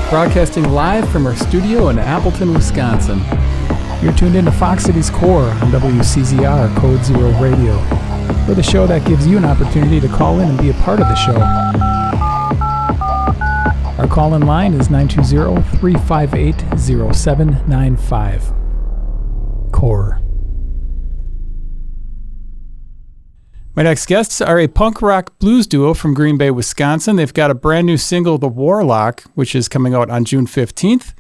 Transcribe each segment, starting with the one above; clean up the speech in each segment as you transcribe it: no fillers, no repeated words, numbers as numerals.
broadcasting live from our studio in Appleton, Wisconsin. You're tuned into Fox City's Core on WCZR Code Zero Radio. We're the show that gives you an opportunity to call in and be a part of the show. Our call-in line is 920-358-0795. Core. My next guests are a punk rock blues duo from Green Bay, Wisconsin. They've got a brand new single, The Warlock, which is coming out on June 15th,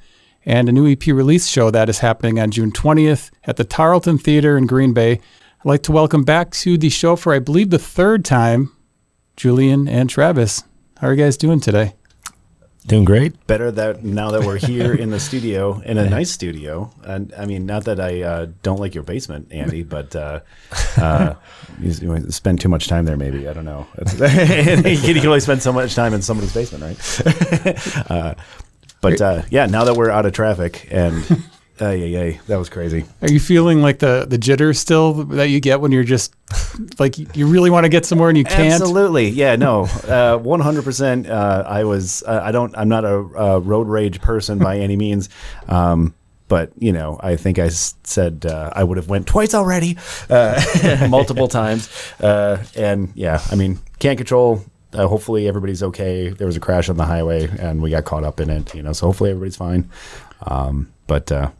and a new EP release show that is happening on June 20th at the Tarlton Theater in Green Bay. I'd like to welcome back to the show for, I believe, the third time, Julian and Travis. How are you guys doing today? Doing great. Better that now that we're here in the studio, in a nice studio. And I mean, not that I don't like your basement, Andy, but you spend too much time there. Maybe, I don't know. You can only spend so much time in somebody's basement, right? Yeah, now that we're out of traffic and that was crazy. Are you feeling like the jitters still that you get when you're just like you really want to get somewhere and you can't? Absolutely, yeah, no, 100%. I'm not a road rage person by any means, but you know, I think I said I would have went twice already, multiple times, and yeah, I mean, can't control. Hopefully everybody's okay. There was a crash on the highway and we got caught up in it, you know. So hopefully everybody's fine.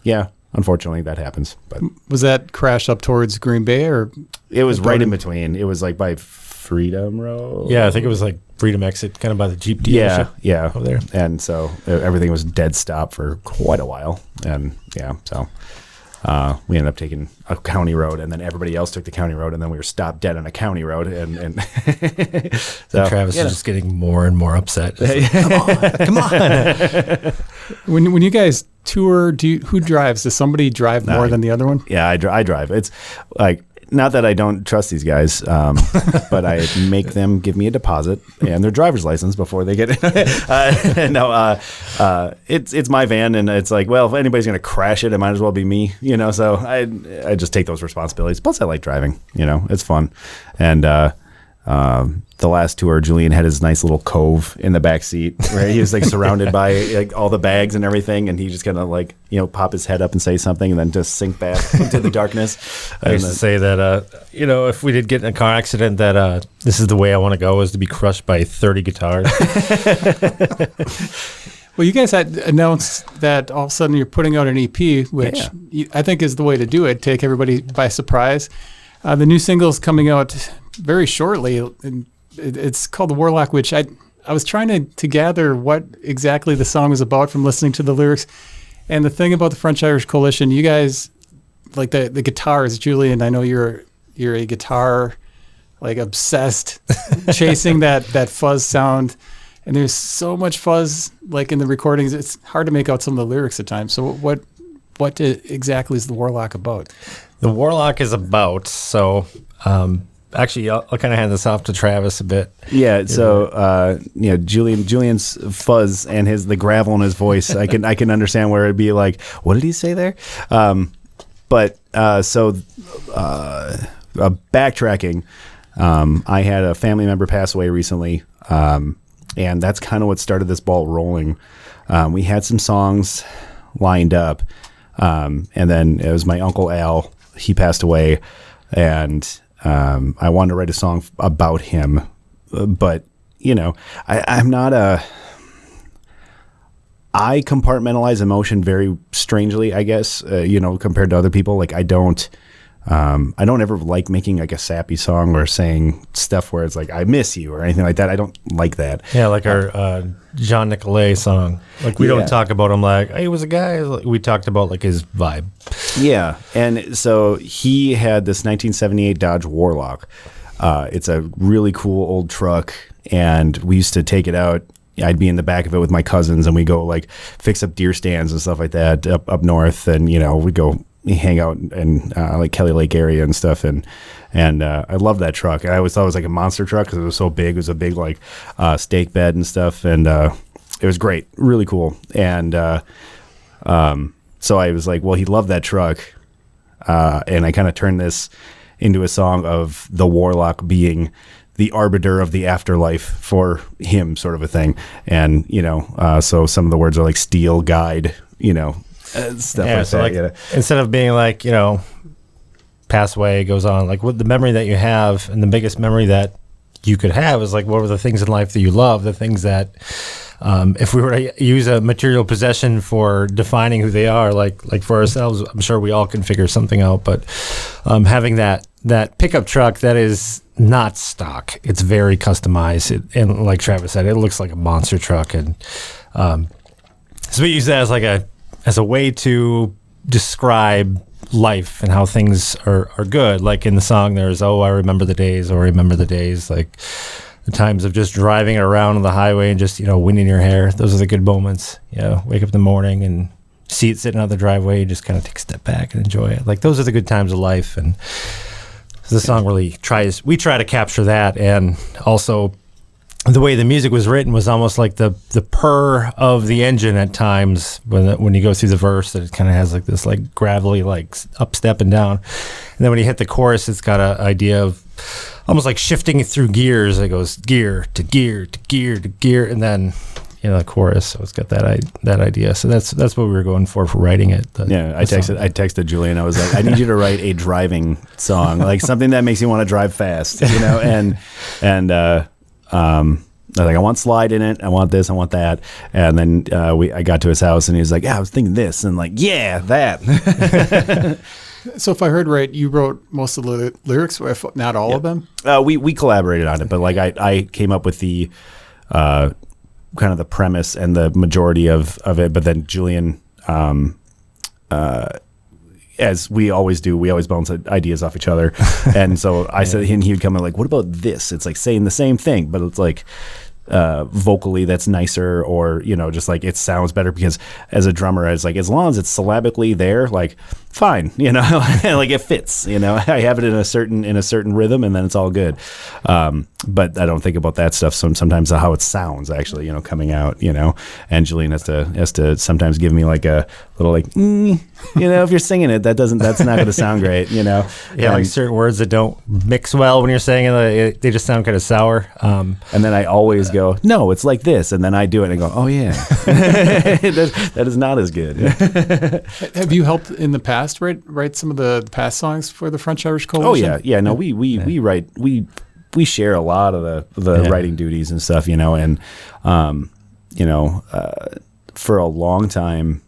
Yeah, unfortunately that happens. But was that crash up towards Green Bay or? It was right in between. It was like by Freedom Road. Yeah, I think it was like Freedom exit, kind of by the Jeep dealership. Yeah, over there. And so everything was dead stop for quite a while. And yeah, so we ended up taking a county road, and then everybody else took the county road, and then we were stopped dead on a county road. And so Travis is just getting more and more upset. Come on. When you guys tour, who drives? Does somebody drive more than the other one? Yeah, I drive. It's like, not that I don't trust these guys, but I make them give me a deposit and their driver's license before they get it. It's my van, and it's like, well, if anybody's going to crash it, it might as well be me, you know. So I just take those responsibilities. Plus, I like driving, you know, it's fun. And the last tour, Julian had his nice little cove in the back seat where he was like surrounded by like all the bags and everything, and he just kind of like, you know, pop his head up and say something and then just sink back into the darkness. I used to say that, you know, if we did get in a car accident, that this is the way I want to go, is to be crushed by 30 guitars. Well, you guys had announced that all of a sudden you're putting out an EP, which I think is the way to do it, take everybody by surprise. The new single's coming out very shortly, and it's called The Warlock, which I was trying to gather what exactly the song was about from listening to the lyrics. And the thing about the French-Irish Coalition, you guys, like the guitars, Julian, I know you're a guitar, like, obsessed, chasing that fuzz sound. And there's so much fuzz, like, in the recordings, it's hard to make out some of the lyrics at times. So what exactly is The Warlock about? The Warlock is about, so... actually, I'll kind of hand this off to Travis a bit. Yeah, so you know, Julian's fuzz and the gravel in his voice, I can understand where it'd be like, what did he say there? Backtracking, I had a family member pass away recently, and that's kind of what started this ball rolling. We had some songs lined up, and then it was my Uncle Al. He passed away, and I wanted to write a song about him, but you know, I'm not I compartmentalize emotion very strangely, I guess, you know, compared to other people. Like I don't ever like making like a sappy song or saying stuff where it's like, I miss you or anything like that. I don't like that. Yeah. Like our Jean Nicolet song. Like we don't talk about him like, hey, he was a guy. We talked about like his vibe. Yeah. And so he had this 1978 Dodge Warlock. It's a really cool old truck, and we used to take it out. I'd be in the back of it with my cousins, and we go like fix up deer stands and stuff like that up north. And, you know, we go hang out in like Kelly Lake area and stuff. And I love that truck. I always thought it was like a monster truck because it was so big. It was a big like stake bed and stuff. And it was great, really cool. And so I was like, well, he loved that truck. And I kind of turned this into a song of the Warlock being the arbiter of the afterlife for him, sort of a thing. And so some of the words are like steel guide, stuff like so that. Instead of being like, pass away, goes on, like what the memory that you have, and the biggest memory that you could have is like, what were the things in life that you love, the things that if we were to use a material possession for defining who they are, like for ourselves, I'm sure we all can figure something out, but having that pickup truck that is not stock, it's very customized, and like Travis said, it looks like a monster truck, and so we use that as a way to describe life and how things are good. Like in the song, there's, I remember the days, like the times of just driving around on the highway and just, wind in your hair. Those are the good moments. Wake up in the morning and see it sitting on the driveway, just kind of take a step back and enjoy it. Like those are the good times of life. And the song really we try to capture that. And also the way the music was written was almost like the purr of the engine at times when you go through the verse, that it kind of has like this like gravelly, like up, step, and down. And then when you hit the chorus, it's got an idea of almost like shifting through gears. It goes gear to gear to gear to gear, and then the chorus. So it's got that idea. So that's what we were going for writing it. I texted Julian. I was like, I need you to write a driving song, like something that makes you want to drive fast, and I was like, I want slide in it. I want this. I want that. And then I got to his house, and he was like, yeah, I was thinking this, and like, yeah, that. So if I heard right, you wrote most of the lyrics, if not all of them? We collaborated on it, but like I came up with the kind of the premise and the majority of it, but then Julian, as we always do, we always bounce ideas off each other. And so I said, and he would come in like, what about this? It's like saying the same thing, but it's like vocally that's nicer, or just like it sounds better, because as a drummer, as long as it's syllabically there, like fine, like it fits, I have it in a certain rhythm, and then it's all good. But I don't think about that stuff sometimes, how it sounds actually, coming out, and Julian has to sometimes give me like a little like, if you're singing it, that's not going to sound great, like certain words that don't mix well when you're saying it, they just sound kind of sour. And then I always go, no, it's like this, and then I do it and I go, oh yeah, that is not as good. Have you helped in the past write some of the past songs for the French Irish Coalition? Oh yeah. No, we write, we share a lot of the writing duties and stuff, and for a long time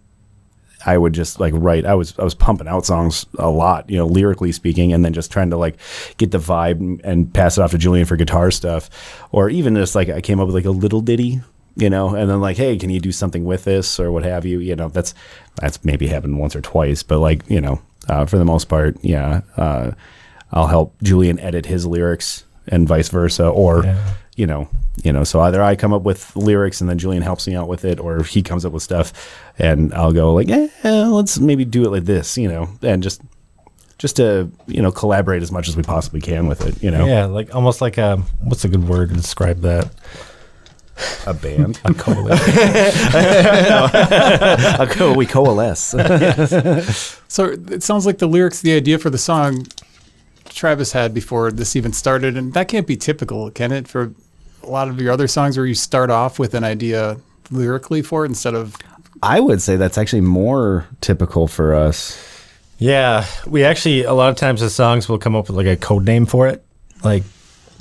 I would just like write. I was pumping out songs a lot, lyrically speaking, and then just trying to like get the vibe and pass it off to Julian for guitar stuff, or even just like I came up with like a little ditty, and then like, hey, can you do something with this or what have you? That's maybe happened once or twice, but like for the most part, I'll help Julian edit his lyrics and vice versa, or so either I come up with lyrics and then Julian helps me out with it, or he comes up with stuff and I'll go like, let's maybe do it like this, and just to collaborate as much as we possibly can with it, like almost like what's a good word to describe that? A band? A coalition. We coalesce. Yes. So it sounds like the lyrics, the idea for the song, Travis had before this even started, and that can't be typical, can it, for a lot of your other songs where you start off with an idea lyrically for it instead of... I would say that's actually more typical for us. Yeah, we actually, a lot of times the songs will come up with like a code name for it. Like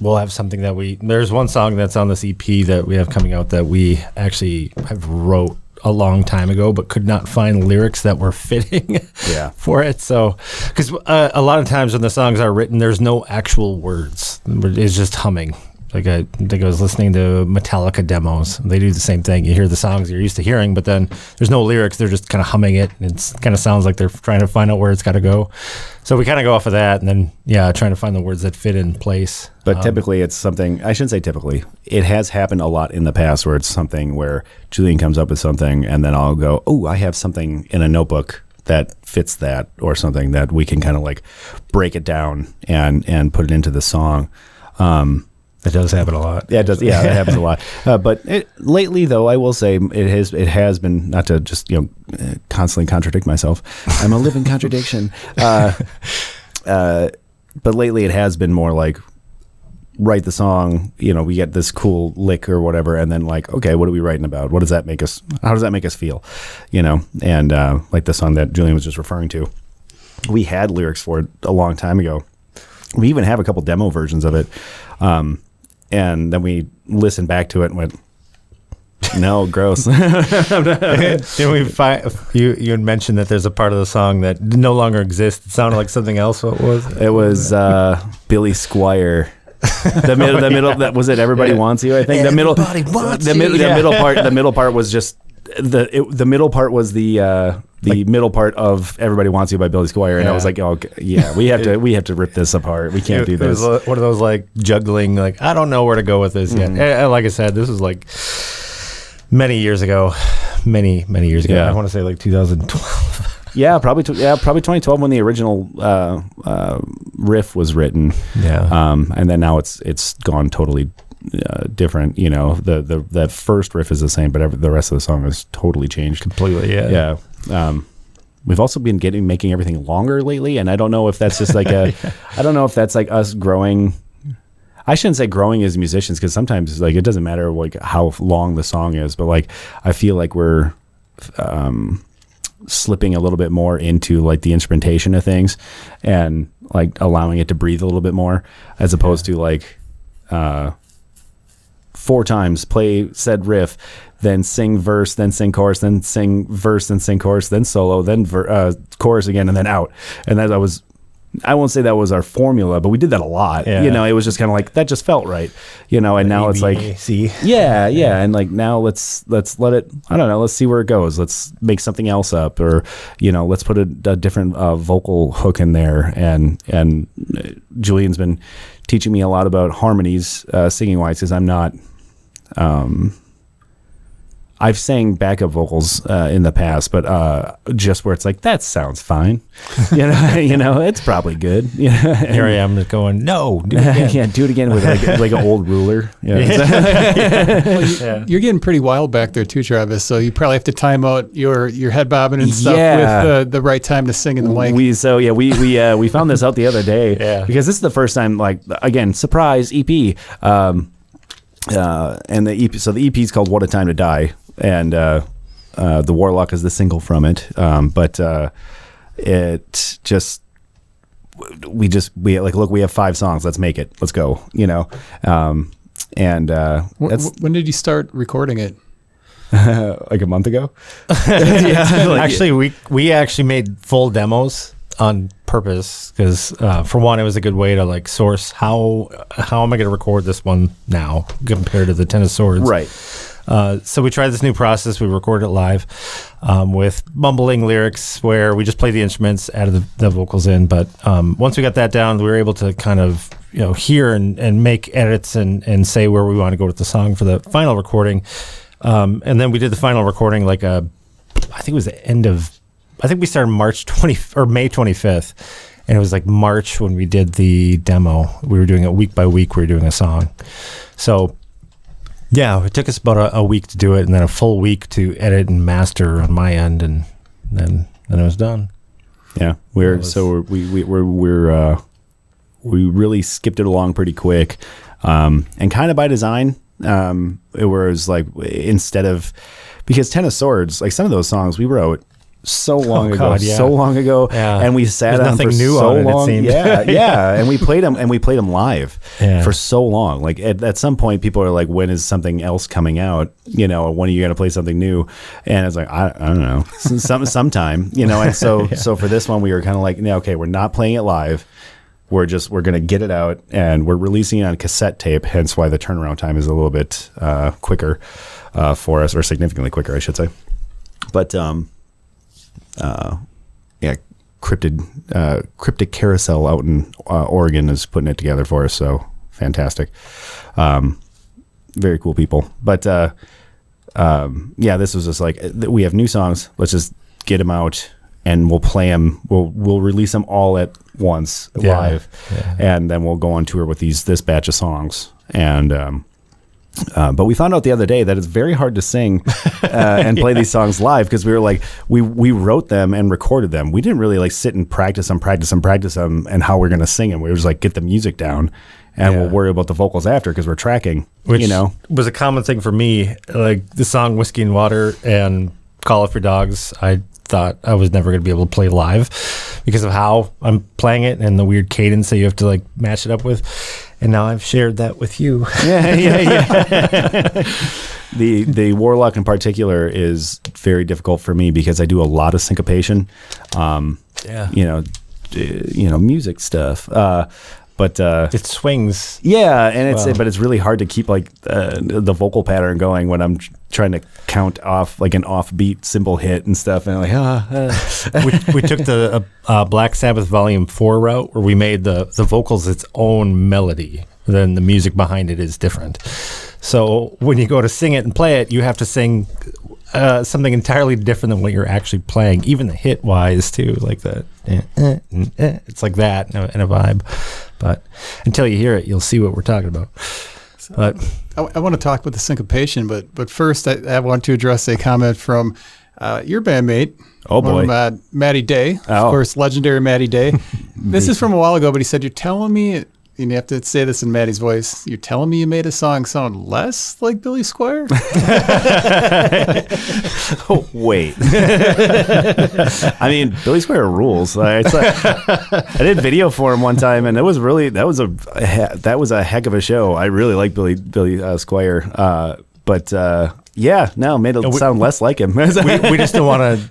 we'll have something there's one song that's on this EP that we have coming out that we actually have wrote a long time ago, but could not find lyrics that were fitting for it. So, because a lot of times when the songs are written, there's no actual words. It's just humming. Like I think I was listening to Metallica demos. They do the same thing. You hear the songs you're used to hearing, but then there's no lyrics. They're just kind of humming it. And it kind of sounds like they're trying to find out where it's got to go. So we kind of go off of that, and then trying to find the words that fit in place. But typically, it's something. I shouldn't say typically. It has happened a lot in the past where it's something where Julian comes up with something, and then I'll go, "Oh, I have something in a notebook that fits that," or something that we can kind of like break it down and put it into the song. It does happen a lot. Yeah, it does. Yeah, that happens a lot. But lately, though, I will say it has been, not to just constantly contradict myself. I'm a living contradiction. But lately, it has been more like write the song, we get this cool lick or whatever, and then like, okay, what are we writing about? What does that make us? How does that make us feel? And like the song that Julian was just referring to, we had lyrics for it a long time ago. We even have a couple demo versions of it, and then we listened back to it and went, no, gross. Did we find you had mentioned that there's a part of the song that no longer exists? It sounded like something else. What was it? It was Billy Squire. The middle that was it. Everybody wants you. I think the middle part was just the middle part was the middle part of Everybody Wants You by Billy Squire, and I was like, oh yeah, we have to rip this apart. We can't do this. It was one of those like juggling, like I don't know where to go with this yet. And like I said, this was like many years ago. Yeah. I want to say like 2012. Yeah, probably 2012 when the original riff was written. Yeah. And then now it's gone totally different. The first riff is the same, but the rest of the song has totally changed Completely. Yeah. Yeah. We've also been making everything longer lately, and I don't know if that's just like I don't know if that's like us growing. I shouldn't say growing as musicians, because sometimes like it doesn't matter like how long the song is, but like I feel like we're slipping a little bit more into like the instrumentation of things and like allowing it to breathe a little bit more, as opposed to like 4 times play said riff, then sing verse, then sing chorus, then sing verse, then sing chorus, then solo, then chorus again, and then out. And that I won't say that was our formula, but we did that a lot. Yeah. It was just kind of like that just felt right. And now it's like, see, yeah, and like now let's let it. I don't know. Let's see where it goes. Let's make something else up, or let's put a different vocal hook in there. And Julian's been teaching me a lot about harmonies, singing wise, because I'm not. I've sang backup vocals in the past, but just where it's like that sounds fine, it's probably good. Here I am just going, no, do it again. Yeah, do it again with like an old ruler. You're getting pretty wild back there too, Travis. So you probably have to time out your head bobbing and stuff with the right time to sing in the mic. We found this out the other day because this is the first time. Like again, surprise EP. And the EP. So the EP is called "What a Time to Die." And the Warlock is the single from it, but it just we like, look, we have 5 songs, let's make it, let's go, and when did you start recording it? Like a month ago. Actually, we actually made full demos on purpose because for one, it was a good way to like source how am I going to record this one now compared to the Ten of Swords, right? So we tried this new process. We recorded it live with mumbling lyrics where we just play the instruments, added the vocals in. But once we got that down, we were able to kind of hear and make edits and say where we want to go with the song for the final recording. And then we did the final recording I think it was the end of, I think we started May 25th. And it was like March when we did the demo. We were doing it week by week. We were doing a song. So yeah, it took us about a week to do it, and then a full week to edit and master on my end, and then it was done. Yeah, we really skipped it along pretty quick, and kind of by design. It was like instead of, because Ten of Swords, like some of those songs we wrote so long ago, and we sat There's on for new so on long, it yeah, and we played them live for so long. Like at some point, people are like, "When is something else coming out? When are you going to play something new?" And it's like, I don't know, sometime, And so for this one, we were kind of like, "No, okay, we're not playing it live. We're going to get it out, and we're releasing it on cassette tape. Hence why the turnaround time is a little bit quicker for us, or significantly quicker, I should say. But Cryptic Carousel out in Oregon is putting it together for us, so fantastic. Very cool people. But this was just like, we have new songs, let's just get them out and we'll play them, we'll release them all at once live, and then we'll go on tour with this batch of songs, and But we found out the other day that it's very hard to sing and play these songs live because we were like, we wrote them and recorded them. We didn't really like sit and practice them and how we're going to sing them. We were just like, get the music down and we'll worry about the vocals after because we're tracking, Which was a common thing for me. Like the song Whiskey and Water and Call Up Your Dogs, I thought I was never going to be able to play live because of how I'm playing it and the weird cadence that you have to like match it up with. And now I've shared that with you. Yeah. The Warlock in particular is very difficult for me because I do a lot of syncopation. Music stuff. But it swings. Yeah, and but it's really hard to keep like the vocal pattern going when I'm trying to count off like an offbeat cymbal hit and stuff. And I'm like, we took the Black Sabbath Volume 4 route where we made the vocals its own melody. Then the music behind it is different. So when you go to sing it and play it, you have to sing something entirely different than what you're actually playing, even the hit wise too, like the it's like that in a vibe. But until you hear it, you'll see what we're talking about. But I want to talk about the syncopation, but first I want to address a comment from your bandmate. Oh boy, Matty Day, of course, legendary Matty Day. This is from a while ago, but he said, "You're telling me." And you have to say this in Matty's voice. You're telling me you made a song sound less like Billy Squier? Oh, wait. I mean, Billy Squier rules. I did video for him one time, and that was a heck of a show. I really like Billy Squier. Made it sound less like him. we just don't want to.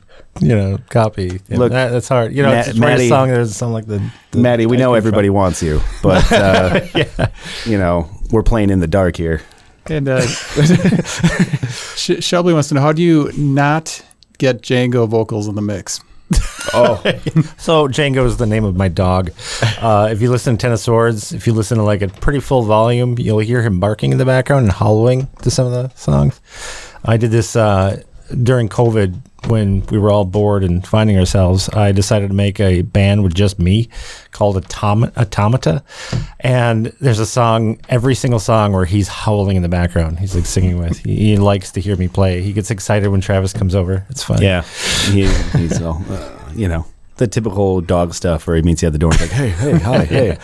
Copy. Look, that's hard. It's the first song. There's something like the Maddie. We know everybody wants you, but we're playing in the dark here. And Shelby wants to know, how do you not get Django vocals in the mix? So Django is the name of my dog. If you listen to Ten of Swords, if you listen to like a pretty full volume, you'll hear him barking in the background and howling to some of the songs. I did this during COVID. When we were all bored and finding ourselves, I decided to make a band with just me called Automata. And there's a song, every single song, where he's howling in the background. He's like singing with. He likes to hear me play. He gets excited when Travis comes over. It's fun. Yeah. He's all, the typical dog stuff where he meets you at the door and like, hey, hi, hey.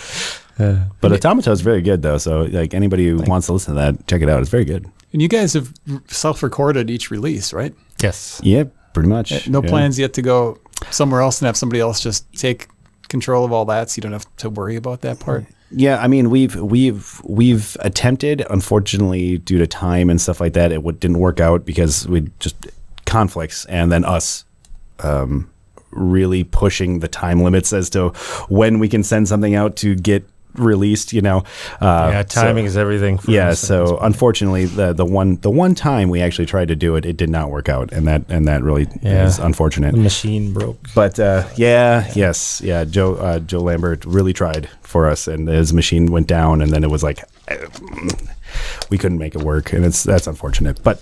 But Automata is very good, though. So like anybody who wants to listen to that, check it out. It's very good. And you guys have self-recorded each release, right? Yes. Yeah, pretty much. No plans yet to go somewhere else and have somebody else just take control of all that, so you don't have to worry about that part. Yeah, I mean, we've attempted. Unfortunately, due to time and stuff like that, it didn't work out because we just conflicts, and then us really pushing the time limits as to when we can send something out to get released. Timing is everything for us. So unfortunately the one time we actually tried to do it, it did not work out, and that really is unfortunate. The machine broke. But Joe Lambert really tried for us, and his machine went down, and then it was like we couldn't make it work, and that's unfortunate. But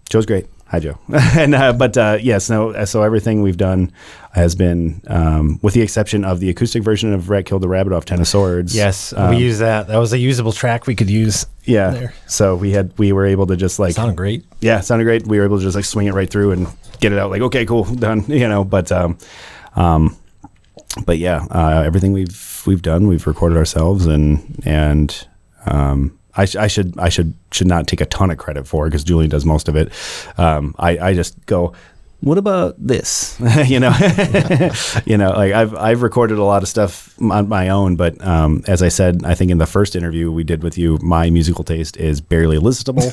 Joe's great. Hi, Joe. So everything we've done has been, with the exception of the acoustic version of Rat Killed the Rabbit off Ten of Swords. Yes, we use that. That was a usable track we could use. Yeah. There. So we were able to just like. Sounded great. Yeah, it sounded great. We were able to just like swing it right through and get it out. Like, okay, cool, done. Everything we've done, we've recorded ourselves, and I should not take a ton of credit for it because Julian does most of it. I just go, what about this? Like I've recorded a lot of stuff on my own, but as I said, I think in the first interview we did with you, my musical taste is barely listenable.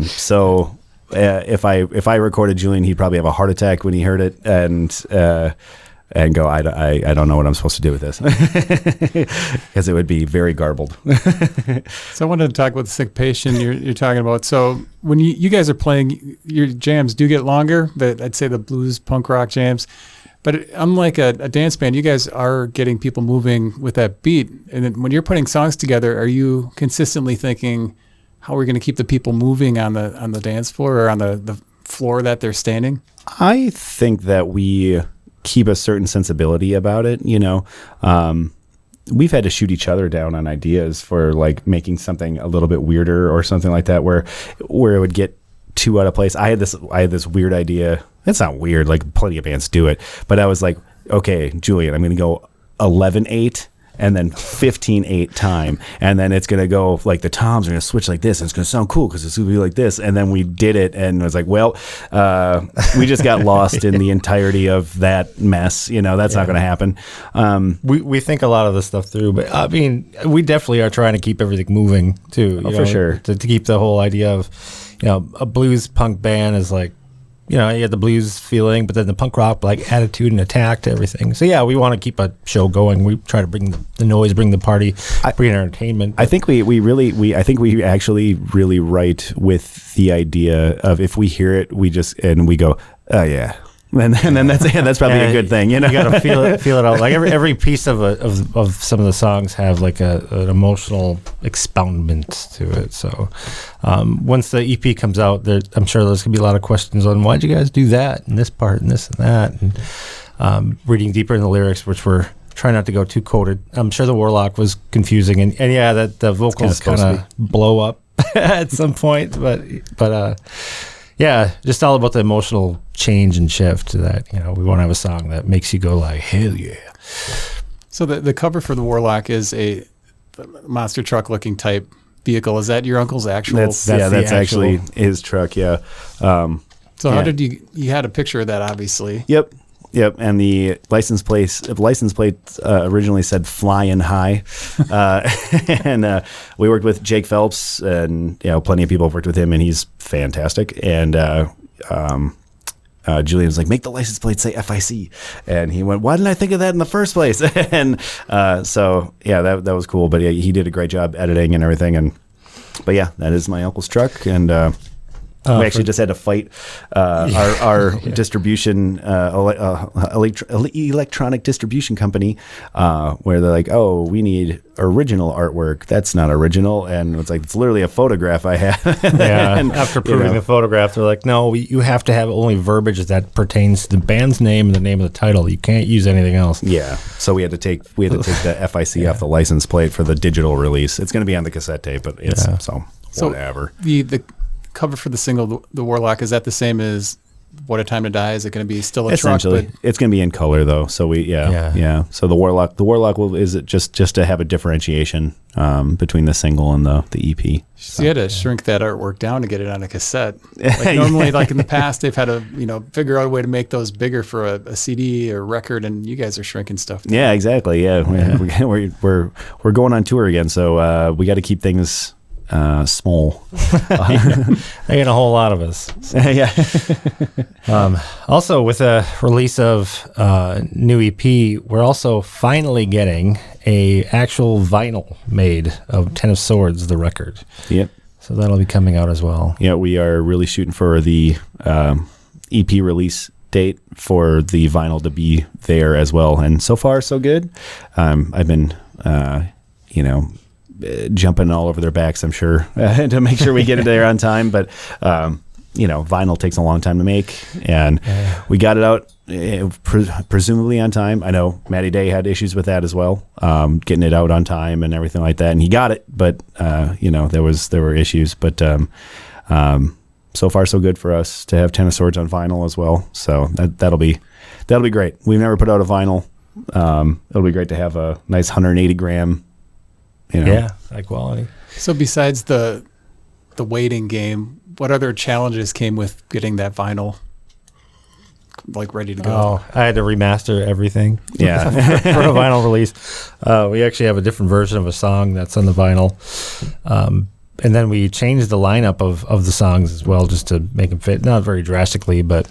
So if I recorded Julian, he'd probably have a heart attack when he heard it, and go, I don't know what I'm supposed to do with this, because it would be very garbled. So I wanted to talk about the syncopation you're talking about. So when you guys are playing, your jams do get longer. I'd say the blues, punk rock jams. But unlike a dance band, you guys are getting people moving with that beat. And then when you're putting songs together, are you consistently thinking, how are we going to keep the people moving on the dance floor or on the floor that they're standing? I think that we keep a certain sensibility about it, we've had to shoot each other down on ideas for like making something a little bit weirder or something like that, where it would get too out of place. I had this weird idea. It's not weird, like plenty of bands do it, but I was like, okay, Julian, I'm going to go 11/8 and then 15/8 time, and then it's going to go like the toms are going to switch like this, and it's going to sound cool because it's going to be like this, and then we did it, and it was like, well, we just got lost in the entirety of that mess. That's not going to happen. We think a lot of this stuff through, but I mean, we definitely are trying to keep everything moving too. For sure. To keep the whole idea of, a blues punk band is like, you had the blues feeling, but then the punk rock like attitude and attack to everything. So yeah, we want to keep a show going. We try to bring the noise, bring the party, bring entertainment. I think we actually really write with the idea of if we hear it, we go, oh yeah. And then that's probably a good thing, You got to feel it out. Like every piece of some of the songs have like an emotional expoundment to it. So once the EP comes out, I'm sure there's gonna be a lot of questions on why'd you guys do that and this part and this and that, and reading deeper in the lyrics, which we're trying not to go too coded. I'm sure the Warlock was confusing, and yeah, that the vocals kind of blow up at some point, but. Yeah, just all about the emotional change and shift that, we want to have a song that makes you go like, hell yeah. So the cover for the Warlock is a monster truck looking type vehicle. Is that your uncle's actual? That's actually his truck, yeah. How did you had a picture of that, obviously. Yep, and the license plate originally said "Flying High," and we worked with Jake Phelps, and plenty of people have worked with him, and he's fantastic. And Julian was like, "Make the license plate say FIC," and he went, "Why didn't I think of that in the first place?" And so yeah, that was cool. But yeah, he did a great job editing and everything. But yeah, that is my uncle's truck, and. We actually just had to fight our distribution, electronic distribution company, where they're like, "Oh, we need original artwork. That's not original," and it's like it's literally a photograph I have. Yeah. And after proving the photograph, they're like, "No, you have to have only verbiage that pertains to the band's name and the name of the title. You can't use anything else." Yeah. So we had to take the FIC off the license plate for the digital release. It's going to be on the cassette tape, but it's so whatever. The cover for the single, the Warlock, is that the same as What a Time to Die? Is it going to be still a truck? But it's going to be in color though. So yeah. So the Warlock is it just to have a differentiation between the single and the EP. So you had to shrink that artwork down to get it on a cassette. Like normally, like in the past, they've had to figure out a way to make those bigger for a CD or record, and you guys are shrinking stuff down. Yeah, exactly. Yeah, we're going on tour again, so we got to keep things. Small. Ain't a whole lot of us. Yeah. Also, with the release of new EP, we're also finally getting a actual vinyl made of Ten of Swords, the record. Yep. So that'll be coming out as well. Yeah, we are really shooting for the EP release date for the vinyl to be there as well. And so far, so good. I've been, jumping all over their backs, I'm sure, to make sure we get it there on time. But, vinyl takes a long time to make, and we got it out presumably on time. I know Matty Day had issues with that as well, getting it out on time and everything like that. And he got it, but, there were issues. But so far, so good for us to have Ten of Swords on vinyl as well. So that'll be great. We've never put out a vinyl. It'll be great to have a nice 180 gram. High quality. So besides the waiting game, what other challenges came with getting that vinyl ready to go? Oh, I had to remaster everything. Yeah. for a vinyl release. We actually have a different version of a song that's on the vinyl. And then we changed the lineup of the songs as well, just to make them fit, not very drastically, but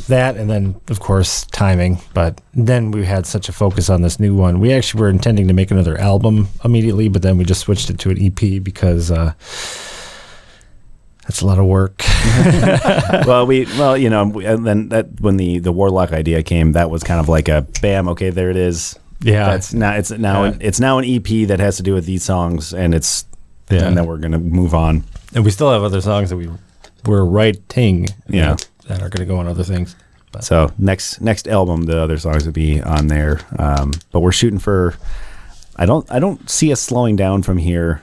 that, and then, of course, timing. But then we had such a focus on this new one. We actually were intending to make another album immediately, but then we just switched it to an EP because that's a lot of work. And then when the Warlock idea came, that was kind of like a bam. Okay, there it is. Yeah, it's now an EP that has to do with these songs, and and then we're gonna move on. And we still have other songs that we're writing. Yeah. That are going to go on other things. So next album, the other songs would be on there. But we're shooting for. I don't see us slowing down from here.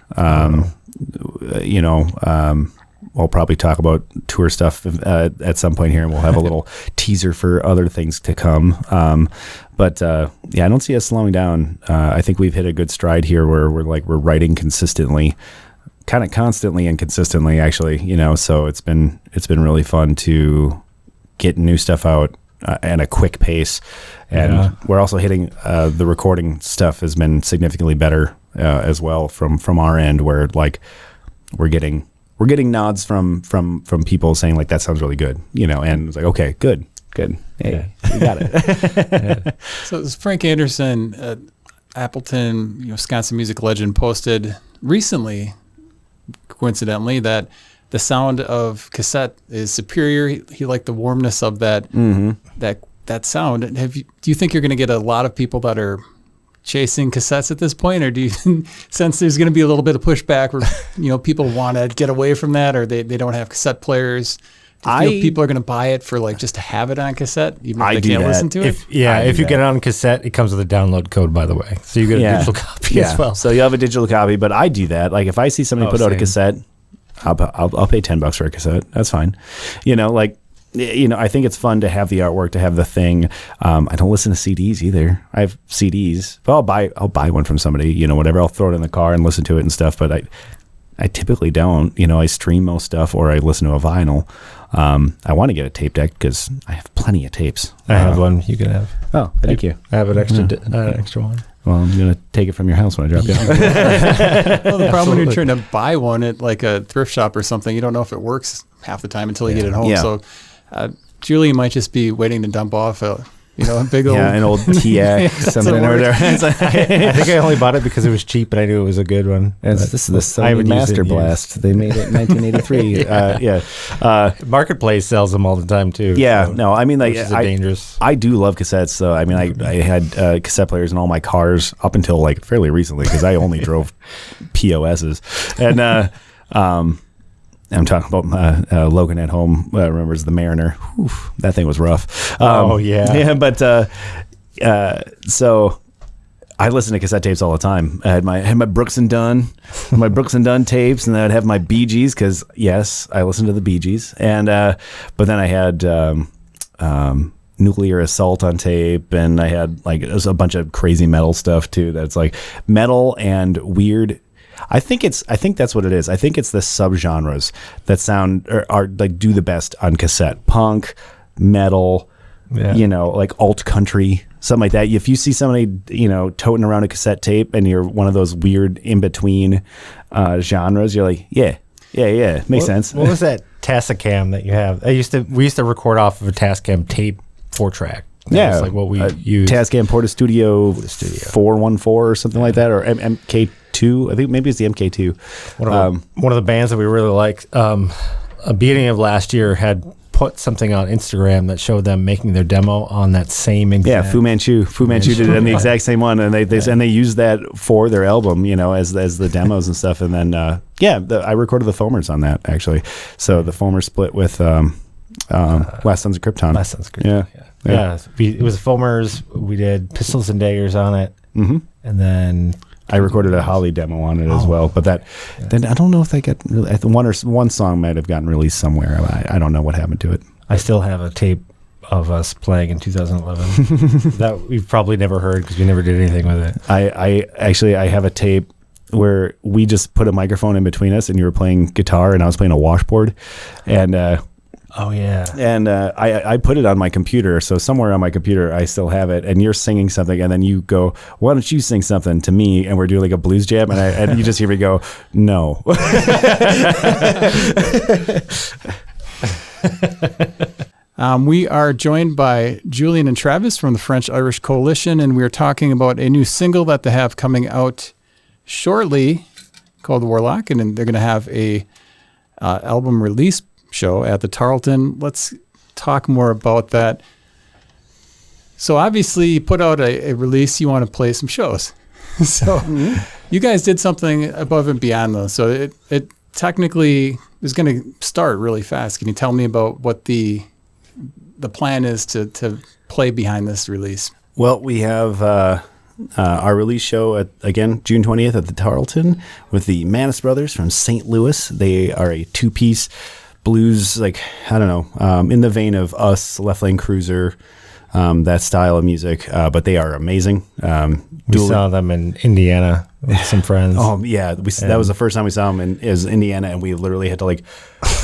We'll probably talk about tour stuff at some point here, and we'll have a little teaser for other things to come. But I don't see us slowing down. I think we've hit a good stride here where we're writing consistently, kind of constantly and consistently, actually. So it's been really fun to get new stuff out at a quick pace, and we're also hitting the recording stuff has been significantly better as well from our end, where we're getting nods from people saying like that sounds really good, and it's like, okay, good, hey, you got it. So this Frank Anderson, Appleton, Wisconsin music legend, posted recently, coincidentally, that the sound of cassette is superior. He liked the warmness of that that sound. Do you think you're going to get a lot of people that are chasing cassettes at this point, or do you sense there's going to be a little bit of pushback where people want to get away from that, or they don't have cassette players? Do you feel people are going to buy it for just to have it on cassette, even if they can't listen to it? If you get it on cassette, it comes with a download code, by the way, so you get a digital copy as well. So you have a digital copy, but I do that. Like if I see somebody put out a cassette, I'll pay $10 for a cassette. That's fine. I think it's fun to have the artwork, to have the thing. I don't listen to CDs either. I have CDs, but I'll buy one from somebody, whatever. I'll throw it in the car and listen to it and stuff. But I typically don't. I stream most stuff, or I listen to a vinyl. I want to get a tape deck because I have plenty of tapes. I have one. You can have. Oh, thank you. I have an extra one. Well, I'm going to take it from your house when I drop you off. Well, the problem when you're trying to buy one at a thrift shop or something, you don't know if it works half the time until you get it home. Yeah. So Julian might just be waiting to dump off a big old... an old TX, something or whatever. I think I only bought it because it was cheap, and I knew it was a good one. This is the Sony Master Blast. They made it in 1983. Marketplace sells them all the time, too. Yeah, so, I mean, dangerous. I do love cassettes, so I mean, I had cassette players in all my cars up until fairly recently, because I only drove POSs. And I'm talking about Logan at home remembers the Mariner. Whew, that thing was rough. Yeah, but so I listened to cassette tapes all the time. I had my Brooks and Dunn, tapes, and then I'd have my Bee Gees, because yes, I listened to the Bee Gees, and but then I had Nuclear Assault on tape, and I had a bunch of crazy metal stuff too. That's metal and weird. I think that's what it is. I think it's the subgenres that sound are do the best on cassette. Punk, metal, alt country, something like that. If you see somebody, toting around a cassette tape and you're one of those weird in between genres, you're like, yeah, makes sense. What was that Tascam that you have? We used to record off of a Tascam tape 4-track. That's what we used. Tascam Porta Studio 414 or something like that, or MK2. I think maybe it's the MK2. One of the bands that we really liked, a beginning of last year, had put something on Instagram that showed them making their demo on that same exact. Yeah, Fu Manchu. Fu Manchu did it on the exact same one, and they used that for their album, as the demos and stuff. And then I recorded the foamers on that actually. So the foamer split with Last Sons of Krypton. Last Sons of Krypton. Yeah. It was foamers. We did Pistols and Daggers on it, and then I recorded a Holly demo on it as well. But then I don't know if they got one song might have gotten released somewhere. I don't know what happened to it. I still have a tape of us playing in 2011 that we've probably never heard because we never did anything with it. I have a tape where we just put a microphone in between us, and you were playing guitar and I was playing a washboard, and oh yeah, and I put it on my computer, so somewhere on my computer I still have it, and you're singing something, and then you go, why don't you sing something to me, and we're doing a blues jam, and you just hear me go, no. We are joined by Julian and Travis from the French-Irish Coalition, and we're talking about a new single that they have coming out shortly called Warlock, and then they're going to have a album release show at the Tarlton. Let's talk more about that. So obviously you put out a release, you want to play some shows. So you guys did something above and beyond those. So it technically is going to start really fast. Can you tell me about what the the plan is to play behind this release? Well, we have our release show again June 20th at the Tarlton with the Manis Brothers from St. Louis. They are a 2-piece blues, like, I don't know, in the vein of us, Left Lane Cruiser, that style of music, but they are amazing. We saw them in Indiana with some friends. Oh yeah, that was the first time we saw them in Indiana, and we literally had to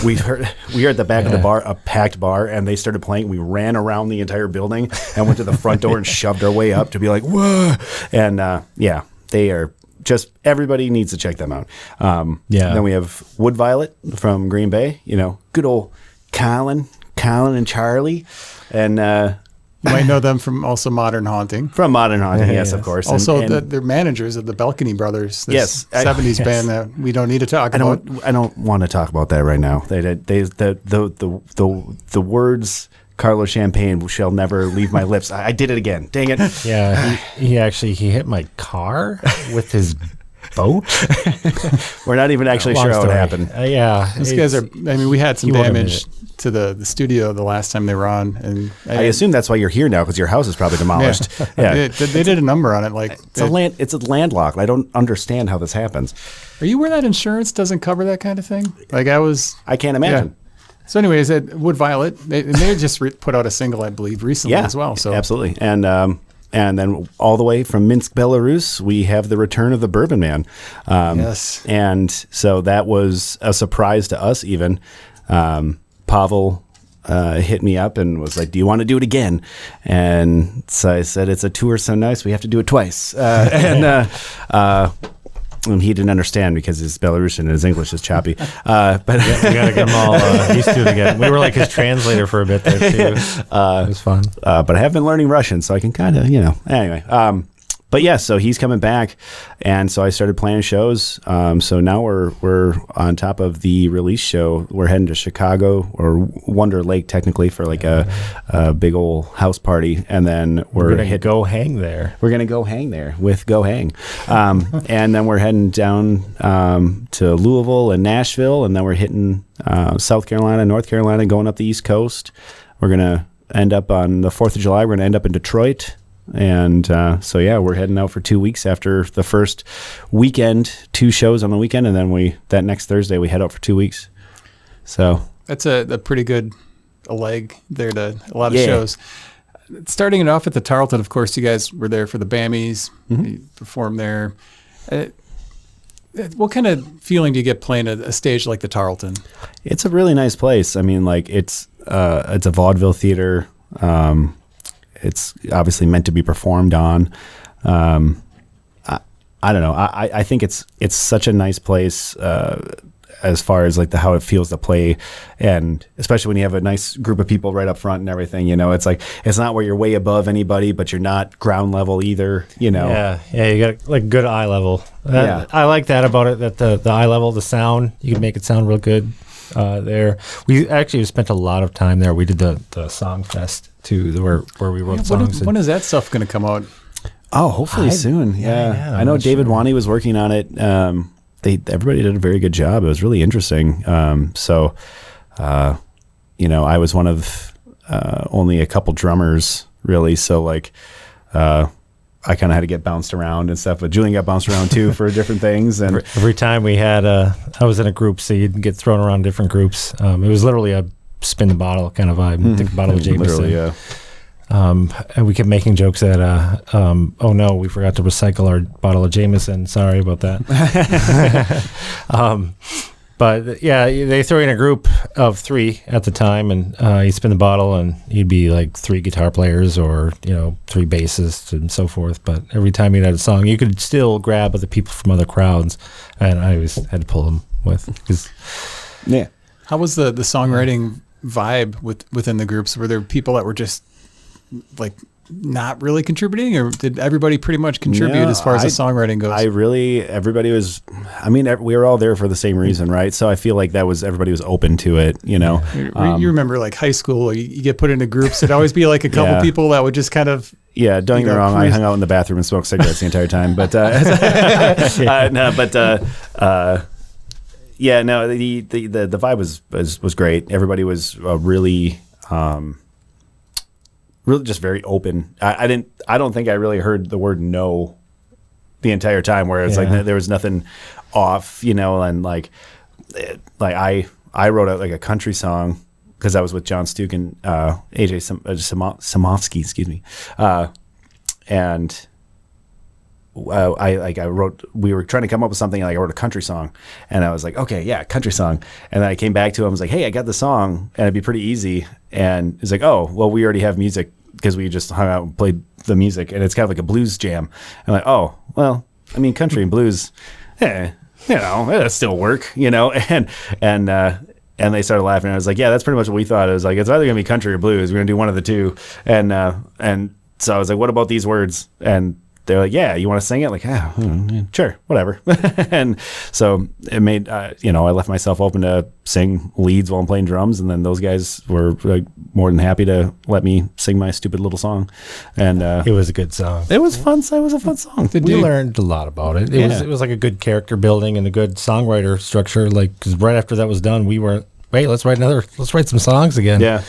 we were at the back of the bar, a packed bar, and they started playing. We ran around the entire building and went to the front door and shoved our way up to be like, whoa, and they are just, everybody needs to check them out. Then we have Wood Violet from Green Bay. Good old Colin and Charlie, and. You might know them from also Modern Haunting. From Modern Haunting, yes, of course. Also, they're managers of the Balcony Brothers, this 70s band that we don't need to talk about. I don't want to talk about that right now. The words Carlos Champagne shall never leave my lips. I did it again. Dang it. Yeah, he hit my car with his boat. We're not even actually sure how it happened. These guys are, we had some damage to the studio the last time they were on, and I assume that's why you're here now, because your house is probably demolished. Yeah. They did a number on it. It's a landlocked. I don't understand how this happens. Are you where that insurance doesn't cover that kind of thing? I can't imagine. Yeah. So anyways, at Wood Violet, they just put out a single, I believe, recently as well. So absolutely. And then all the way from Minsk, Belarus, we have the return of the Bourbon Man. Yes. And so that was a surprise to us even. Pavel hit me up and was like, do you want to do it again? And so I said, it's a tour so nice, we have to do it twice. And he didn't understand because his Belarusian and his English is choppy. But we got to get them all used to it again. We were like his translator for a bit there, too. It was fun. But I have been learning Russian, so I can kind of, anyway. But yeah, so he's coming back, and so I started playing shows. So now we're on top of the release show. We're heading to Chicago, or Wonder Lake technically, for like a big old house party, and then we're gonna go hang there. We're gonna go hang there with Go Hang, and then we're heading down to Louisville and Nashville, and then we're hitting South Carolina, North Carolina, going up the East Coast. We're gonna end up on the 4th of July. We're gonna end up in Detroit. And we're heading out for 2 weeks after the first weekend, 2 shows on the weekend, and then that next Thursday we head out for 2 weeks. So that's a pretty good leg there to a lot of shows. Starting it off at the Tarlton, of course, you guys were there for the Bammies. Mm-hmm. You performed there. What kind of feeling do you get playing a stage like the Tarlton? It's a really nice place. It's a vaudeville theater. It's obviously meant to be performed on. I don't know. I think it's such a nice place as far as like how it feels to play, and especially when you have a nice group of people right up front and everything. It's like it's not where you're way above anybody, but you're not ground level either. You got like good eye level. I like that about it. That the eye level, the sound, you can make it sound real good. There, we actually spent a lot of time there. We did the song fest too, where we wrote songs. When is that stuff going to come out? Oh, hopefully soon. Yeah. I know David Wani was working on it. Everybody did a very good job. It was really interesting. I was one of only a couple drummers really. So I kind of had to get bounced around and stuff, but Julian got bounced around too for different things. And every time we had, I was in a group, so you'd get thrown around different groups. It was literally a spin the bottle kind of vibe. Take a bottle of Jameson. Literally, yeah. And we kept making jokes that, oh no, we forgot to recycle our bottle of Jameson. Sorry about that. But yeah, they throw you in a group of 3 at the time, and you spin the bottle, and you'd be like 3 guitar players or 3 bassists and so forth. But every time you had a song, you could still grab other people from other crowds, and I always had to pull them with. Yeah. How was the songwriting vibe within the groups? Were there people that were just like not really contributing, or did everybody pretty much contribute as far as the songwriting goes? Everybody was, we were all there for the same reason, right? So I feel like everybody was open to it, You remember like high school, you get put into groups, it'd always be like a couple people that would just kind of... Yeah, don't get me wrong, I hung out in the bathroom and smoked cigarettes the entire time, but... the vibe was great. Everybody was really... really just very open. I don't think I really heard the word no the entire time, where it's like there was nothing off, and like I wrote out like a country song because I was with John Stuke and AJ Samofsky, excuse me, and we were trying to come up with something, like I wrote a country song, and I was like, okay, yeah, country song. And then I came back to him, I was like, hey, I got the song, and it'd be pretty easy. And he's like, oh, well, we already have music, because we just hung out and played the music, and it's kind of like a blues jam. I'm like, oh, well, I mean, country and blues, it'll still work, and they started laughing. I was like, yeah, that's pretty much what we thought. It was like, it's either gonna be country or blues. We're gonna do one of the two. And so I was like, what about these words? And they're like, yeah, you want to sing it? Like, sure, whatever. And so it made, I left myself open to sing leads while I'm playing drums. And then those guys were like more than happy to let me sing my stupid little song. And it was a good song. It was fun. It was a fun song. We learned a lot about it. It was like a good character building and a good songwriter structure. Like, because right after that was done, we were, wait, let's write some songs again. Yeah.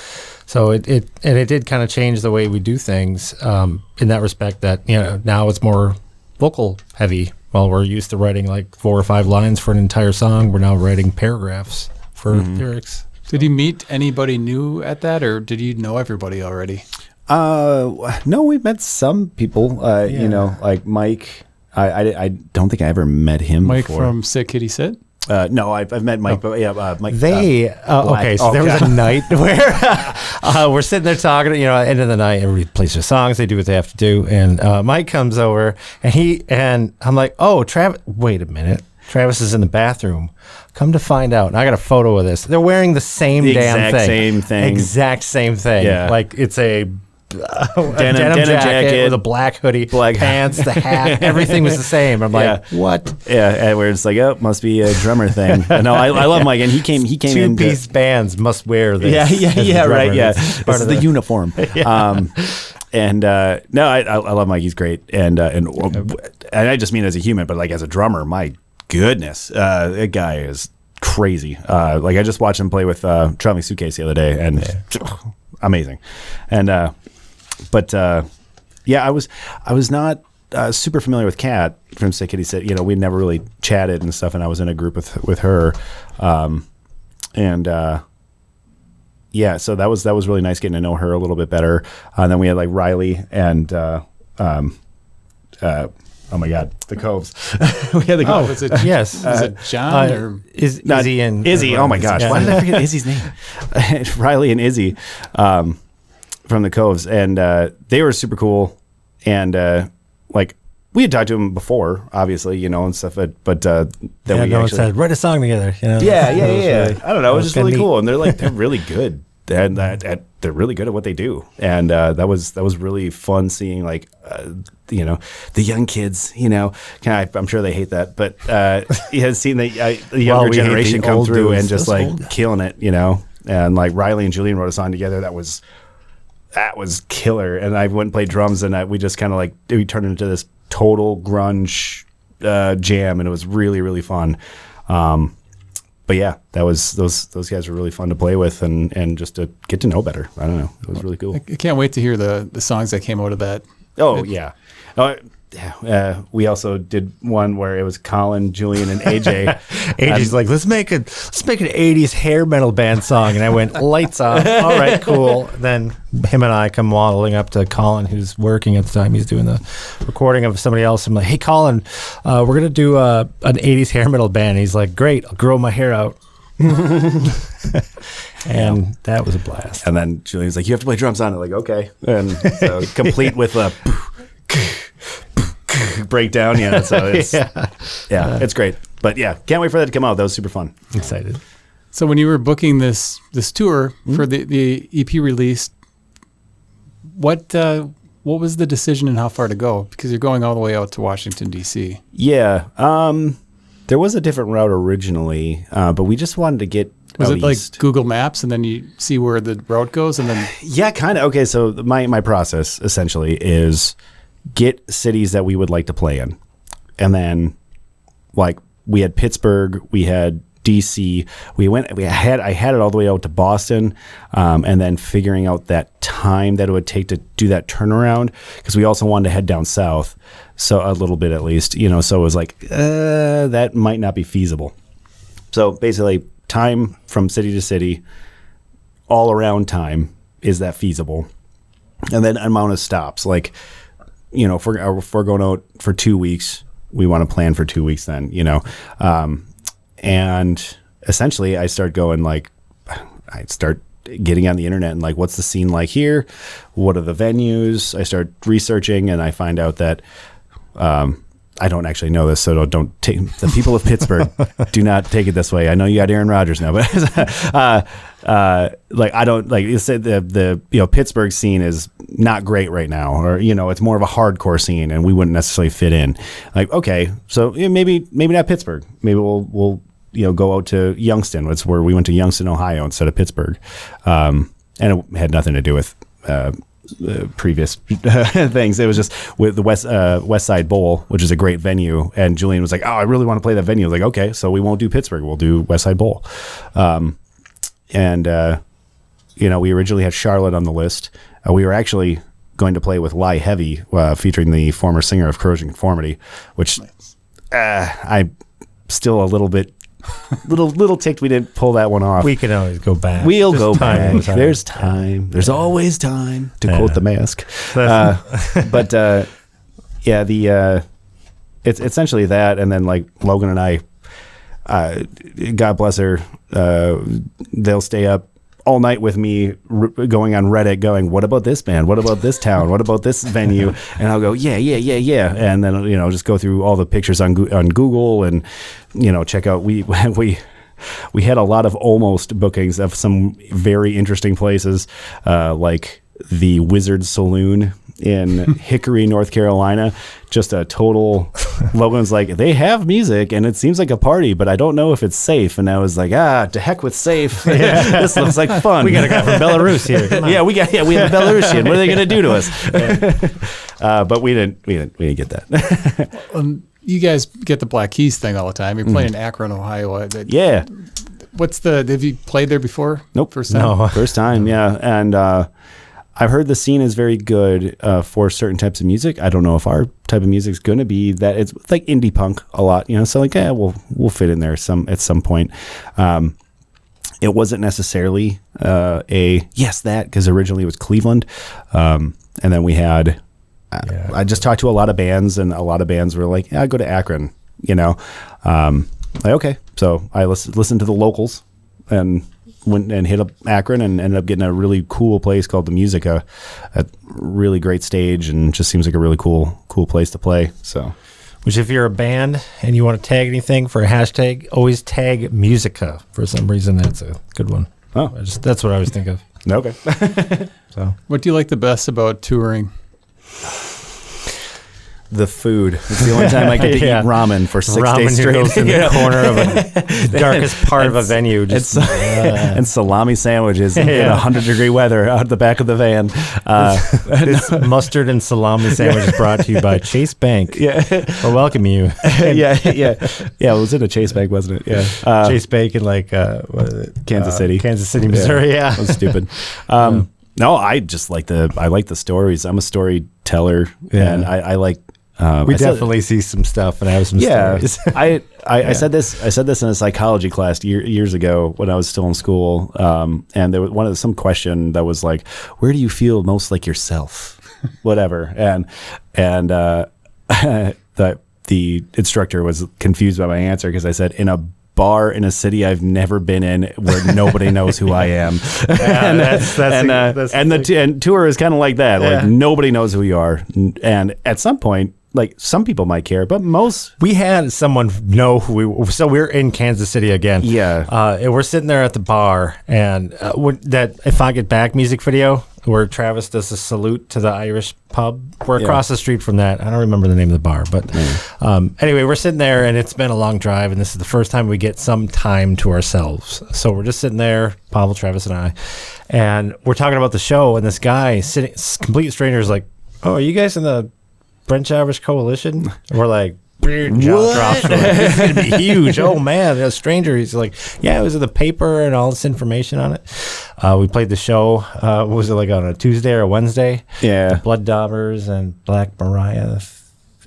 So it did kind of change the way we do things in that respect, that, now it's more vocal heavy. While we're used to writing like 4 or 5 lines for an entire song, we're now writing paragraphs for lyrics. Did you meet anybody new at that, or did you know everybody already? No, we met some people, like Mike. I don't think I ever met him Mike before. from Sit Kitty Sit? No, I've met Mike, but Mike. Okay, so there was a night where we're sitting there talking, end of the night, everybody plays their songs, they do what they have to do, and Mike comes over, and I'm like, oh, Travis, wait a minute, Travis is in the bathroom. Come to find out, and I got a photo of this. They're wearing the same damn thing. Exact same thing. Yeah. Like, it's a denim jacket with a black hoodie, black pants, the hat, everything was the same. I'm like, what? Yeah, and where it's like, oh, must be a drummer thing. No, I love Mike, and he came in. 2-piece bands must wear this. Yeah, right. Yeah, this is the uniform. And no, I love Mike. He's great, and I just mean as a human, but like as a drummer, my goodness, that guy is crazy. Like I just watched him play with Traveling Suitcase the other day, and amazing. And but I was not super familiar with Kat from Sit Kitty Sit. We'd never really chatted and stuff, and I was in a group with her, so that was really nice getting to know her a little bit better. And then we had like Riley and oh my God, the Coves. We had the Coves. Is it, yes. Is it John or Izzy and Izzy? Oh my gosh, why did I forget Izzy's name? Riley and Izzy from the Coves, and they were super cool. And like we had talked to them before, obviously, and stuff. But then we actually said, write a song together. Yeah. I don't know. It was just really cool, and they're really good. And they're really good at what they do, and that was really fun seeing like the young kids. I'm sure they hate that, but seeing the younger generation come through and just like killing it. And like Riley and Julian wrote a song together that was killer. And I went and played drums, and we just kind of like we turned into this total grunge jam, and it was really, really fun. But yeah, that was those guys were really fun to play with and just to get to know better. I don't know, it was really cool. I can't wait to hear the songs that came out of that. Oh yeah. We also did one where it was Colin, Julian, and AJ. AJ's like, let's make an 80s hair metal band song, and I went, lights on. All right, cool. Then him and I come waddling up to Colin, who's working at the time. He's doing the recording of somebody else. I'm like, hey, Colin, we're gonna do an 80s hair metal band. He's like, great, I'll grow my hair out. And that was a blast. And then Julian's like, you have to play drums on it. Like, okay. And so complete with a breakdown. Yeah, so it's it's great. But yeah, can't wait for that to come out. That was super fun. Excited. So when you were booking this tour for the EP release, what was the decision and how far to go? Because you're going all the way out to Washington, D.C. Yeah. There was a different route originally, but we just wanted to get Was out it like east. Google Maps and then you see where the route goes and then? Yeah, kind of. Okay, so my process essentially is get cities that we would like to play in. And then like we had Pittsburgh, we had DC. I had it all the way out to Boston, and then figuring out that time that it would take to do that turnaround, because we also wanted to head down south, so a little bit at least, so it was like that might not be feasible. So basically, time from city to city, all around time, is that feasible? And then amount of stops, like, if we're going out for 2 weeks, we want to plan for 2 weeks then, and essentially I start going I start getting on the internet and what's the scene like here? What are the venues? I start researching and I find out that, I don't actually know this, so don't take the people of Pittsburgh. Do not take it this way. I know you got Aaron Rodgers now, but I don't you said the Pittsburgh scene is not great right now, or it's more of a hardcore scene, and we wouldn't necessarily fit in. Okay, so maybe not Pittsburgh. Maybe we'll go out to Youngstown. That's where we went to Youngstown, Ohio, instead of Pittsburgh, and it had nothing to do with previous things. It was just with the West Side Bowl, which is a great venue, and Julian was like, "Oh, I really want to play that venue." I was like, "Okay, so we won't do Pittsburgh. We'll do West Side Bowl." We originally had Charlotte on the list. We were actually going to play with Lie Heavy, featuring the former singer of Corrosion Conformity, which I'm still a little bit. Little ticked we didn't pull that one off. We can always go back. We'll go back. There's time. There's always time, to quote The Mask. It's essentially that, and then Logan and I, God bless her, they'll stay up all night with me going on Reddit going, what about this band? What about this town? What about this venue? And I'll go, yeah. And then, just go through all the pictures on Google and, check out. We had a lot of almost bookings of some very interesting places, like the Wizard Saloon in Hickory, North Carolina. Just a total, Logan's like, they have music and it seems like a party, but I don't know if it's safe. And I was like, to heck with safe. This looks like fun. We got a guy from Belarus here. We have a Belarusian. What are they going to do to us? But we didn't get that. You guys get the Black Keys thing all the time. You're playing in Akron, Ohio. Yeah. Have you played there before? Nope. First time? No. First time, yeah. And I've heard the scene is very good for certain types of music. I don't know if our type of music is going to be that. It's like indie punk a lot, so we'll fit in there at some point. It wasn't necessarily because originally it was Cleveland. And then we had, I just talked to a lot of bands, and a lot of bands were like, go to Akron, okay. So I listened to the locals and went and hit up Akron and ended up getting a really cool place called the Musica, a really great stage, and just seems like a really cool place to play. So, which if you're a band and you want to tag anything for a hashtag, always tag Musica. For some reason, that's a good one. Oh, that's what I always think of. Okay. So, what do you like the best about touring? The food. It's the only time I get to eat ramen for 6 days straight. Ramen in the corner of the darkest part of a venue. And salami sandwiches in 100-degree weather out the back of the van. This mustard and salami sandwich is brought to you by Chase Bank. Yeah. We're welcoming you. Yeah. It was in a Chase Bank, wasn't it? Yeah. Chase Bank in Kansas City, Missouri. Yeah. That was stupid. No, I just like the stories. I'm a storyteller, and I like. We definitely see some stuff and have some stories. I said this in a psychology class years ago when I was still in school, and there was some question that was like, "Where do you feel most like yourself?" Whatever, and the instructor was confused by my answer because I said, "In a bar in a city I've never been in where nobody knows who I am." And tour is kind of like that. Like nobody knows who you are, and at some point. Some people might care, but most... We had someone know who we were. So we're in Kansas City again. Yeah. And we're sitting there at the bar, and that If I Get Back music video, where Travis does a salute to the Irish pub. We're across the street from that. I don't remember the name of the bar, but anyway, we're sitting there, and it's been a long drive, and this is the first time we get some time to ourselves. So we're just sitting there, Pavel, Travis, and I, and we're talking about the show, and this guy, complete stranger, is like, "Oh, are you guys in the French Irish Coalition?" And we're like, jaw drops. It's going to be huge. Oh, man. A stranger. He's like, yeah, it was in the paper and all this information on it. We played the show. Was it like on a Tuesday or a Wednesday? Yeah. Blood Daubers and Black Mariah.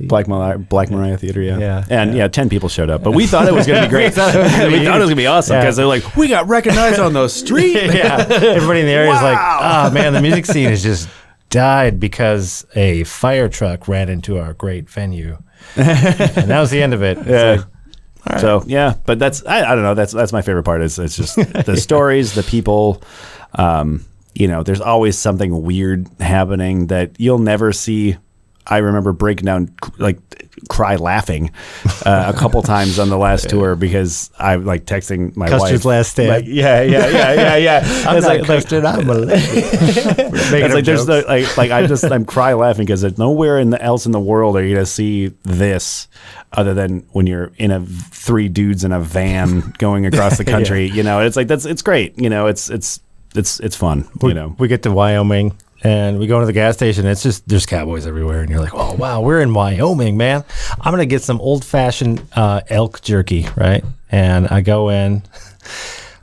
Black Mariah Theater, Yeah. And 10 people showed up, but we thought it was going to be great. we thought it was going to be awesome because they're like, we got recognized on the street. Everybody in the area is like, oh man, the music scene has just died because a fire truck ran into our great venue, and that was the end of it. Yeah. Right. So but that's I don't know. That's my favorite part. It's just the stories, the people. There's always something weird happening that you'll never see. I remember breaking down, cry laughing a couple times on the last tour because I texting my Custer's wife. Last Stand. Yeah. I'm not Custer, I'm a lady. It's I'm cry laughing because there's nowhere else in the world are you gonna see this other than when you're in 3 dudes in a van going across the country. It's great. It's fun. We get to Wyoming. And we go into the gas station. It's just there's cowboys everywhere, and you're like, "Oh wow, we're in Wyoming, man! I'm gonna get some old-fashioned elk jerky, right?" And I go in,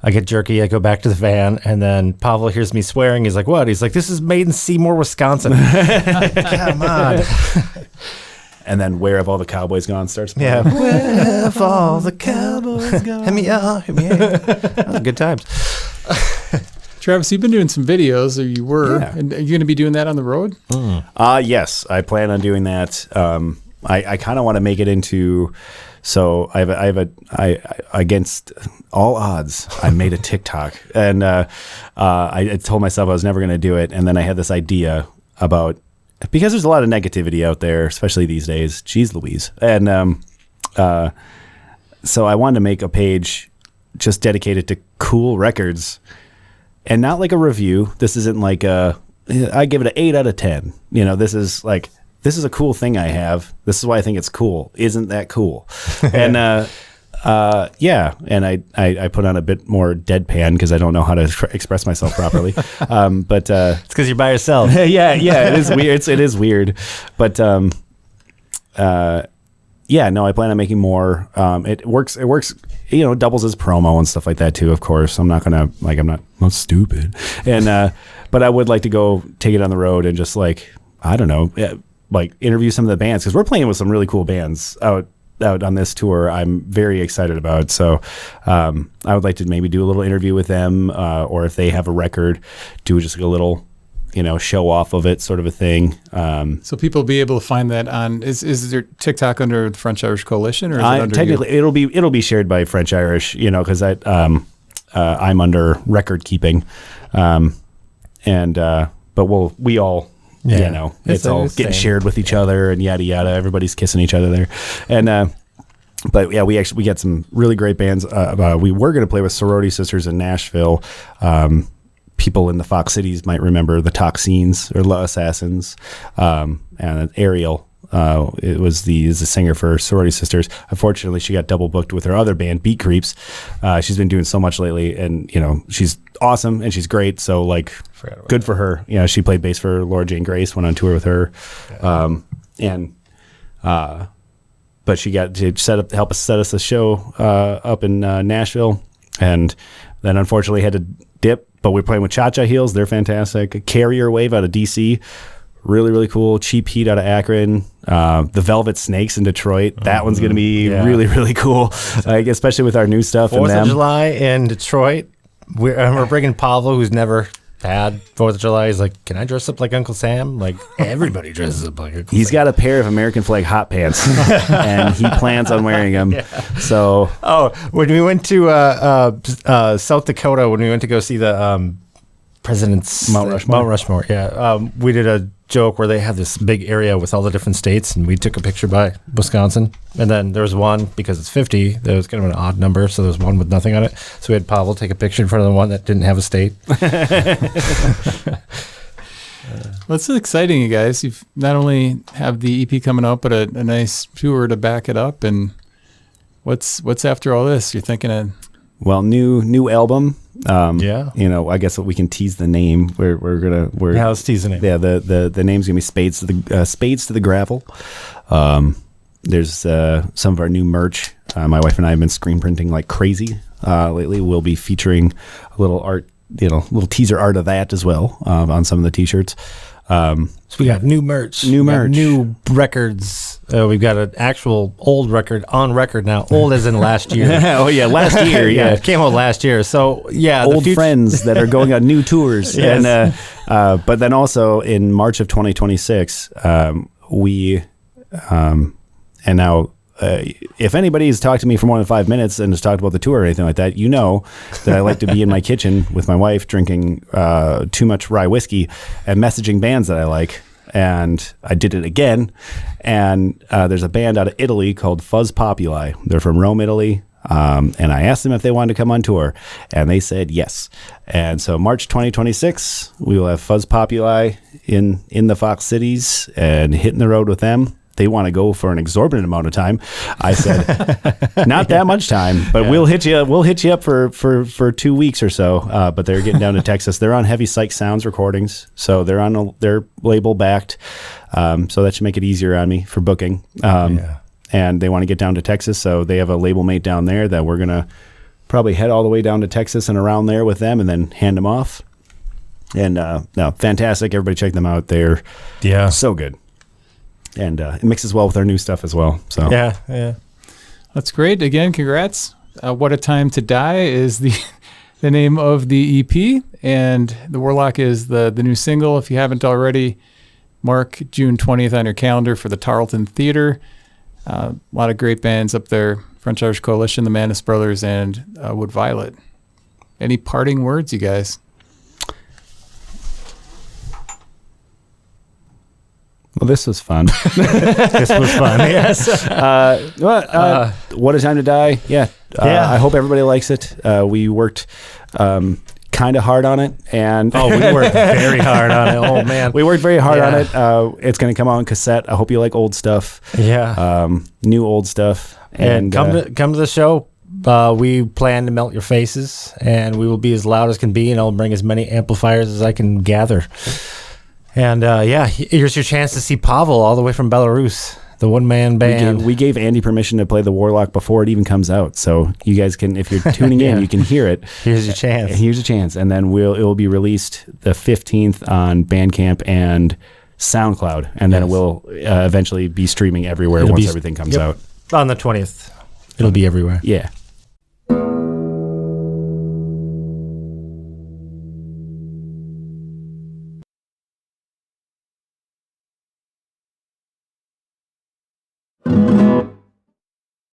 I get jerky. I go back to the van, and then Pavel hears me swearing. He's like, "What?" He's like, "This is made in Seymour, Wisconsin." Come on. And then Where Have All the Cowboys Gone starts playing. Yeah. Where have all the cowboys gone? Hit me up. That was good times. Travis, you've been doing some videos, or you were, and are you going to be doing that on the road? Yes, I plan on doing that. I kind of want to make it into. So I against all odds, I made a TikTok, and I told myself I was never going to do it, and then I had this idea about because there's a lot of negativity out there, especially these days. Jeez Louise, and so I wanted to make a page just dedicated to cool records. And not like a review. This isn't like I give it an 8 out of 10. This is a cool thing I have. This is why I think it's cool. Isn't that cool? And and I put on a bit more deadpan because I don't know how to express myself properly. But it's because you're by yourself. yeah, it is weird. It is weird, but I plan on making more. It works. It doubles as promo and stuff like that too. Of course, I'm not gonna I'm not stupid. And but I would like to go take it on the road and just I don't know, interview some of the bands because we're playing with some really cool bands out on this tour. I'm very excited about. So I would like to maybe do a little interview with them, or if they have a record, do just a little. Show off of it, sort of a thing. So people will be able to find that on. Is there TikTok under the French Irish Coalition, or is it under technically it'll be shared by French Irish, because I'm under record keeping, but we all. It's all getting shared with each other and yada yada. Everybody's kissing each other there, and but yeah, we got some really great bands. We were going to play with Sorority Sisters in Nashville. People in the Fox Cities might remember the Toxines or La Assassins, and Ariel. Is the singer for Sorority Sisters. Unfortunately, she got double booked with her other band, Beat Creeps. She's been doing so much lately, and she's awesome and she's great. So good for her. She played bass for Laura Jane Grace, went on tour with her, but she got to help us set us a show up in Nashville, and then unfortunately had to dip. But we're playing with Cha-Cha Heels. They're fantastic. Carrier Wave out of DC. Really, really cool. Cheap Heat out of Akron. The Velvet Snakes in Detroit. That one's going to be really, really cool. Especially with our new stuff. 4th of July in Detroit. We're bringing Pavel, who's never had 4th of July. He's like, can I dress up like Uncle Sam? Everybody dresses up like Uncle Sam. He's got a pair of American flag hot pants, and he plans on wearing them. Yeah. So, when we went to South Dakota, when we went to go see the President's Mount Rushmore. We did a joke where they have this big area with all the different states, and we took a picture by Wisconsin, and then there was one, because it's 50, that was kind of an odd number, so there was one with nothing on it, so we had Pavel take a picture in front of the one that didn't have a state. Well, it's exciting, you guys. You've not only have the EP coming out, but a nice tour to back it up. And what's after all this? You're thinking of new album. Yeah. I guess we can tease the name. Let's tease the name. Yeah, the name's gonna be Spades to the Gravel. There's some of our new merch. My wife and I have been screen printing like crazy lately. We'll be featuring a little art, little teaser art of that as well on some of the T-shirts. So we got new merch. New merch. New records. We've got an actual old record on record now. Old as in last year. Oh, yeah, last year. Yeah, it came out last year. So, yeah. Old friends that are going on new tours. Yes. And, but then also in March of 2026, and now, if anybody has talked to me for more than 5 minutes and has talked about the tour or anything like that, you know that I like to be in my kitchen with my wife drinking too much rye whiskey and messaging bands that I like. And I did it again. And there's a band out of Italy called Fuzz Populi. They're from Rome, Italy. And I asked them if they wanted to come on tour, and they said yes. And so March 2026, we will have Fuzz Populi in the Fox Cities and hitting the road with them. They want to go for an exorbitant amount of time. I said, not that much time, but we'll hit you up for 2 weeks or so. But they're getting down to Texas. They're on Heavy Psych Sounds recordings, so they're on their label backed. So that should make it easier on me for booking. And they want to get down to Texas, so they have a label mate down there that we're gonna probably head all the way down to Texas and around there with them, and then hand them off. And no, fantastic! Everybody check them out. They're so good. And it mixes well with our new stuff as well. So yeah, that's great. Again, congrats. What a Time to Die is the name of the EP, and the Warlock is the new single. If you haven't already, mark June 20th on your calendar for the Tarlton Theater. A lot of great bands up there: French Irish Coalition, the Manus Brothers, and Wood Violet. Any parting words, you guys? Well, this was fun. This was fun. Yes. What a Time to Die. Yeah. I hope everybody likes it. We worked kind of hard on it, and we worked very hard on it. Oh man, we worked very hard on it. It's going to come out on cassette. I hope you like old stuff. Yeah. New old stuff. And come to the show. We plan to melt your faces, and we will be as loud as can be, and I'll bring as many amplifiers as I can gather. And here's your chance to see Pavel all the way from Belarus, the one-man band. We gave Andy permission to play the Warlock before it even comes out, so you guys can, if you're tuning in, you can hear it. Here's your chance. Here's a chance, and then it will be released the 15th on Bandcamp and SoundCloud, and then it will eventually be streaming everywhere once everything comes out. On the 20th, it'll be everywhere. Yeah.